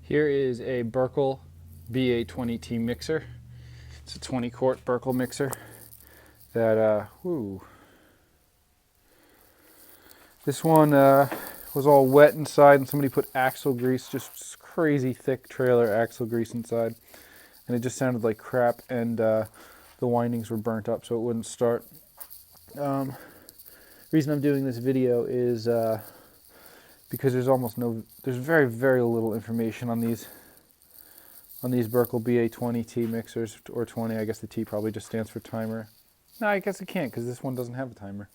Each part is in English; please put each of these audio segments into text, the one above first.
Here is a Berkel ba20t mixer. It's a 20 quart Berkel mixer that, this one was all wet inside and somebody put axle grease, just crazy thick trailer axle grease inside. And it just sounded like crap, and the windings were burnt up so it wouldn't start. Reason I'm doing this video is because there's very, very little information on these Berkel ba20t mixers, or 20. I guess the T probably just stands for timer. No, I guess it can't because this one doesn't have a timer.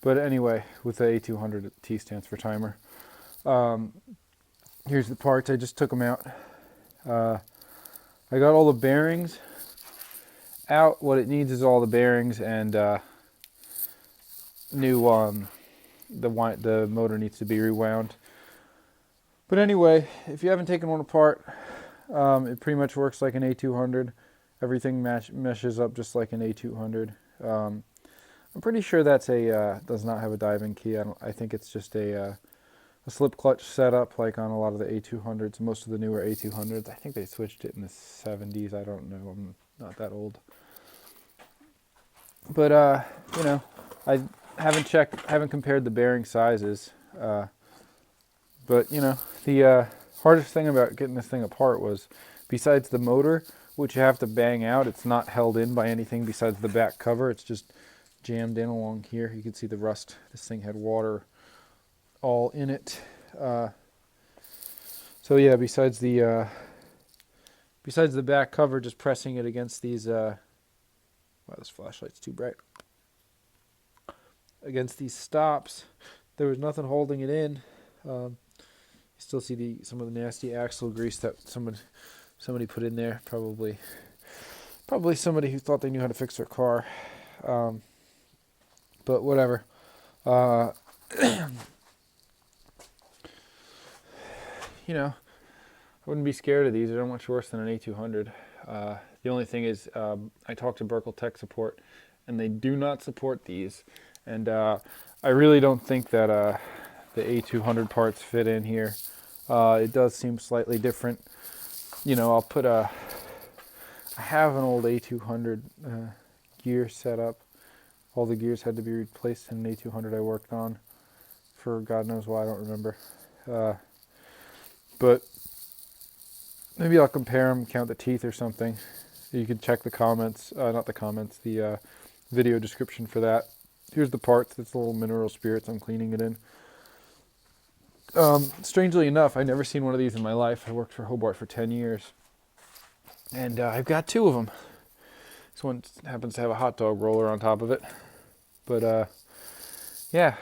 But anyway, with the A200, T stands for timer. Here's the parts. I just took them out. I got all the bearings out. What it needs is all the bearings and new the motor needs to be rewound. But anyway, if you haven't taken one apart, it pretty much works like an A200. Everything meshes up just like an A200. I'm pretty sure that's does not have a diving key. I think it's just a slip clutch setup like on a lot of the A200s, most of the newer A200s. I think they switched it in the 70s. I don't know. I'm not that old. But you know, I haven't compared the bearing sizes. But you know, the hardest thing about getting this thing apart was, besides the motor, which you have to bang out, it's not held in by anything besides the back cover. It's just jammed in along here. You can see the rust. This thing had water all in it. So yeah, besides the back cover, just pressing it against these. Wow, this flashlight's too bright. Against these stops, there was nothing holding it in. You still see some of the nasty axle grease that somebody put in there. Probably somebody who thought they knew how to fix their car. But whatever. You know, I wouldn't be scared of these. They're not much worse than an A200. The only thing is, I talked to Berkel tech support, and they do not support these. And I really don't think that the A200 parts fit in here. It does seem slightly different. You know, I have an old A200 gear set up. All the gears had to be replaced in an A200 I worked on for God knows why, I don't remember. But maybe I'll compare them, count the teeth or something. You can check the comments, not the comments, the video description for that. Here's the parts. It's a little mineral spirits. I'm cleaning it in. Strangely enough, I've never seen one of these in my life. I worked for Hobart for 10 years. And I've got two of them. This one happens to have a hot dog roller on top of it. But yeah,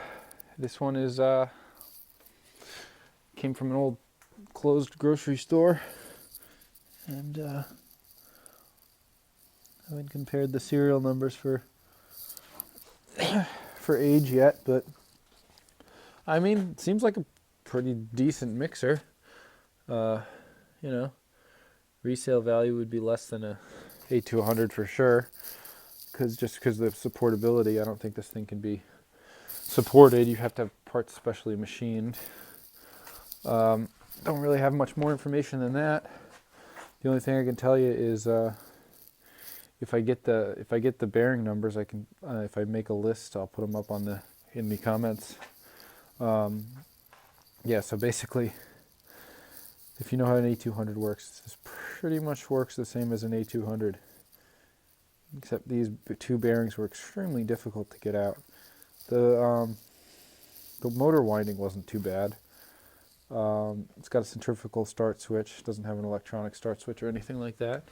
this one is came from an old closed grocery store. And I haven't compared the serial numbers for age yet, but I mean, it seems like a pretty decent mixer. You know, resale value would be less than a A200 for sure, because of the supportability. I don't think this thing can be supported. You have to have parts specially machined. Don't really have much more information than that. The only thing I can tell you is if I get the bearing numbers, I can if I make a list, I'll put them up in the comments. Yeah, so basically, if you know how an A200 works, this pretty much works the same as an A200, except these two bearings were extremely difficult to get out. The motor winding wasn't too bad. It's got a centrifugal start switch. It doesn't have an electronic start switch or anything like that.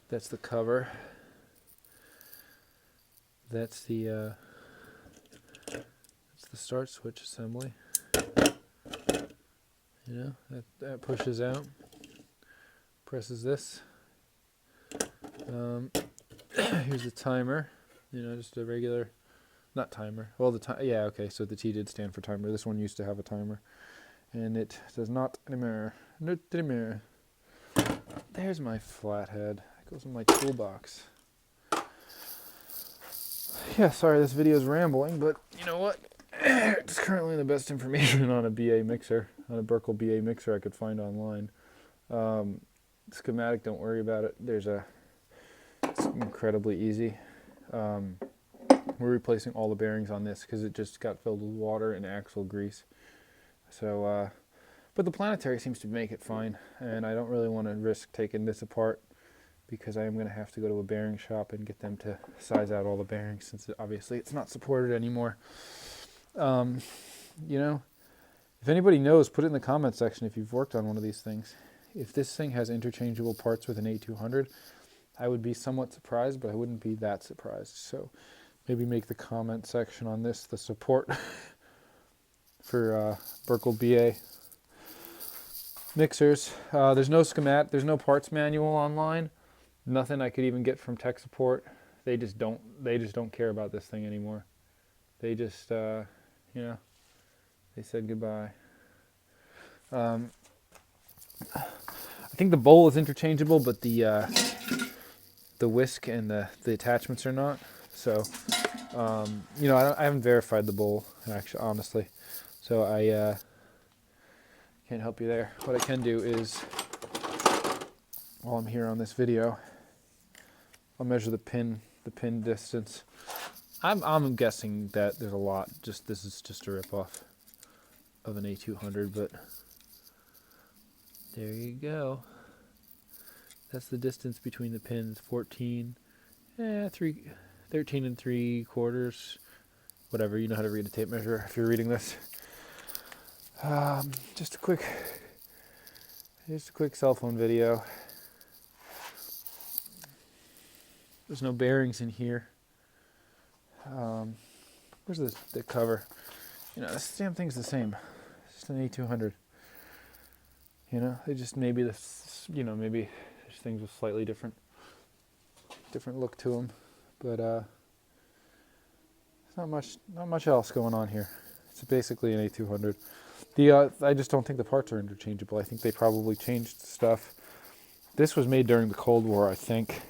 That's the cover. That's the start switch assembly. You know, that pushes out, presses this. Here's the timer. You know, just a regular, not timer. Well, yeah, okay. So the T did stand for timer. This one used to have a timer, and it does not anymore. Not anymore. There's my flathead. That goes in my toolbox. Yeah, sorry this video is rambling, but you know what? It's currently the best information on a BA mixer, on a Berkel BA mixer I could find online. Schematic, don't worry about it. It's incredibly easy. We're replacing all the bearings on this because it just got filled with water and axle grease. So, but the planetary seems to make it fine, and I don't really want to risk taking this apart because I am going to have to go to a bearing shop and get them to size out all the bearings since obviously it's not supported anymore. You know, if anybody knows, put it in the comment section if you've worked on one of these things. If this thing has interchangeable parts with an A200, I would be somewhat surprised, but I wouldn't be that surprised. So maybe make the comment section on this the support for Berkel BA mixers. There's no schematic, there's no parts manual online. Nothing I could even get from tech support. They just don't care about this thing anymore. They just they said goodbye. I think the bowl is interchangeable, but the whisk and the attachments are not. So I haven't verified the bowl actually, honestly. So I can't help you there. What I can do is, while I'm here on this video, I'll measure the pin distance. I'm guessing that there's a lot. This is just a ripoff of an A200, but there you go. That's the distance between the pins. 13 and 3/4. Whatever, you know how to read a tape measure if you're reading this. Just a quick cell phone video. There's no bearings in here. Where's the cover? This damn thing's the same. It's just an A200. They just maybe maybe there's things with slightly different look to them, but there's not much else going on here. It's basically an A200. I just don't think the parts are interchangeable. I think they probably changed stuff. This was made during the Cold War, I think.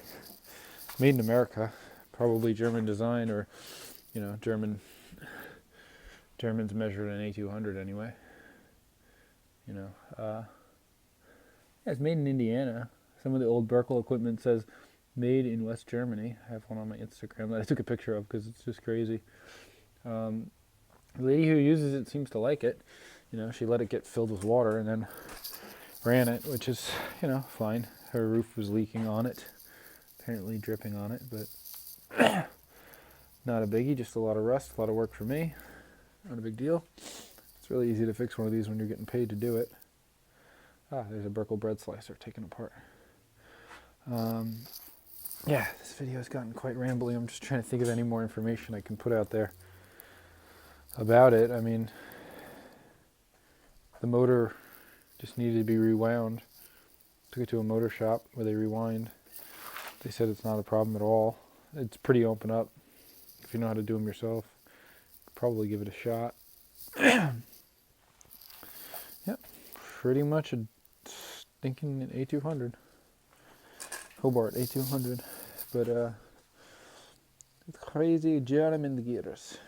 Made in America, probably German design, or Germans measured an A200 anyway. It's made in Indiana. Some of the old Berkel equipment says made in West Germany. I have one on my Instagram that I took a picture of because it's just crazy. The lady who uses it seems to like it. She let it get filled with water and then ran it, which is, fine. Her roof was leaking on it, apparently dripping on it, but not a biggie, just a lot of rust, a lot of work for me. Not a big deal. It's really easy to fix one of these when you're getting paid to do it. There's a Berkel bread slicer taken apart. Yeah, this video has gotten quite rambly. I'm just trying to think of any more information I can put out there about it. I mean, the motor just needed to be rewound. Took it to a motor shop where they rewind. They said it's not a problem at all. It's pretty open up. If you know how to do them yourself, probably give it a shot. Yep, pretty much a stinking A200. Hobart A200. But it's crazy German gears.